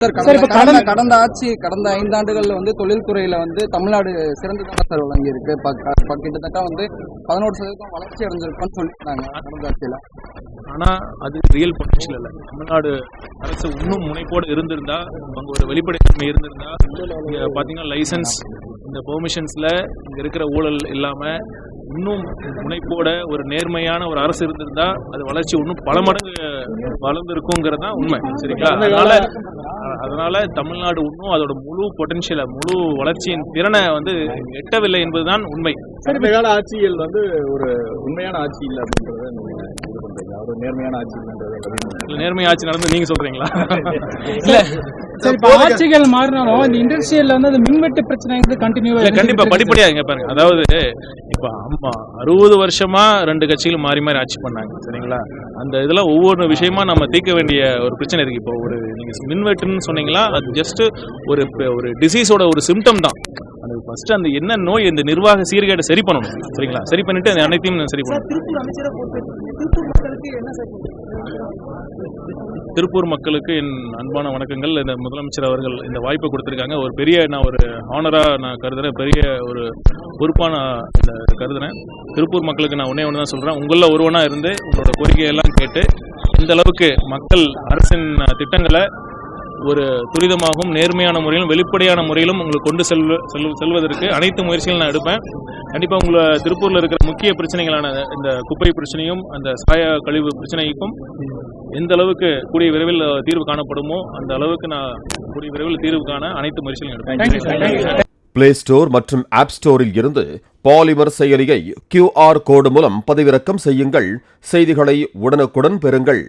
கடந்த 5 ஆண்டுகள்ல தொழில்துறையில தமிழ்நாடு சிறந்ததாக சார் வழங்கி இருக்கு. கிட்டத்தட்ட 11% வளர்ச்சி அடைஞ்சிருக்குன்னு சொல்லியிருந்தாங்க கடந்த ஆட்சியில. ஆனா அது ரியல் பொட்டன்ஷியல் இல்லை. தமிழ்நாடு அரசு இன்னும் முனைப்போடு இருந்திருந்தா, அங்க ஒரு வெளிப்படைத்தன்மை இருந்திருந்தா, இங்க பாத்தீங்கன்னா லைசன்ஸ், இந்த பெர்மிஷன்ஸ்ல இங்க இருக்கிற ஊழல் இல்லாம இன்னும் முனைப்போட ஒரு நேர்மையான ஒரு அரசு இருந்திருந்தா அது வளர்ச்சி இன்னும் பல மடங்கு வளர்ந்துருக்குங்கிறது தான் உண்மை. சரிங்களா? அதனால தமிழ்நாடு இன்னும் அதோட முழு பொட்டன்ஷியலை, முழு வளர்ச்சியின் திறனை எட்டவில்லை என்பதுதான் உண்மை. ஆட்சிகள் ஒரு உண்மையான ஆட்சி இல்லை அப்படின்றத ஒரு நேர்மையான ஆட்சி நேர்மை ஆட்சி நடந்து நீங்க சொல்றீங்களா? இல்ல ஆட்சிகள் மாறினாலும் இந்த இண்டஸ்ட்ரியல்ல அந்த மின்வெட்டு பிரச்சனை கண்டினியூ கண்டிப்பா படிப்படியா இங்க பாருங்க. அதாவது இப்ப 60 வருஷமா 2 கட்சிகள் மாறி மாறி ஆட்சி பண்ணாங்க. சரிங்களா? அந்த இதெல்லாம் ஒவ்வொரு விஷயமா நம்ம தீர்க்க வேண்டிய ஒரு பிரச்சனை இருக்கு. இப்போ ஒரு நீங்க மின்வெட்டுன்னு சொன்னீங்களா, அது ஜஸ்ட் ஒரு டிசீஸோட ஒரு சிம்டம் தான். அது ஃபர்ஸ்ட் அந்த என்ன நோய், இந்த நிர்வாக சீர்கேடை சரி பண்ணணும். சரிங்களா? சரி பண்ணிட்டு அந்த அனைத்தையும் சரி பண்ணணும். திருப்பூர் மக்களுக்கு என் அன்பான வணக்கங்கள். இந்த முதலமைச்சர் அவர்கள் இந்த வாய்ப்பை கொடுத்திருக்காங்க. ஒரு பெரிய நான் ஒரு ஆனரா நான் கருதுறேன், பெரிய ஒரு பொறுப்பான கருதுறேன். திருப்பூர் மக்களுக்கு நான் ஒன்னே ஒன்று தான் சொல்றேன், உங்கள ஒருவனா இருந்து உங்களோட கோரிக்கையெல்லாம் கேட்டு இந்த அளவுக்கு மக்கள் அரசின் திட்டங்களை ஒரு துரிதமாகவும் நேர்மையான முறையிலும் வெளிப்படையான முறையிலும் உங்களுக்கு கொண்டு செல்வதற்கு அனைத்து முயற்சிகளும் நான் எடுப்பேன். கண்டிப்பா உங்களை திருப்பூர்ல இருக்கிற முக்கிய பிரச்சனைகளான இந்த குப்பை பிரச்சனையும் அந்த சாய கழிவு பிரச்சனைக்கும் எந்த அளவுக்கு கூடிய விரைவில் தீர்வு காணப்படுமோ அந்த அளவுக்கு நான் கூடிய விரைவில் தீர்வு காண அனைத்து முயற்சிகளும் எடுப்பேன். பிளே ஸ்டோர் மற்றும் ஆப் ஸ்டோரில் இருந்து பாலிமர் செயலியை QR கோடு மூலம் பதிவிறக்கம் செய்யுங்கள். செய்திகளை உடனுக்குடன் பெறுங்கள்.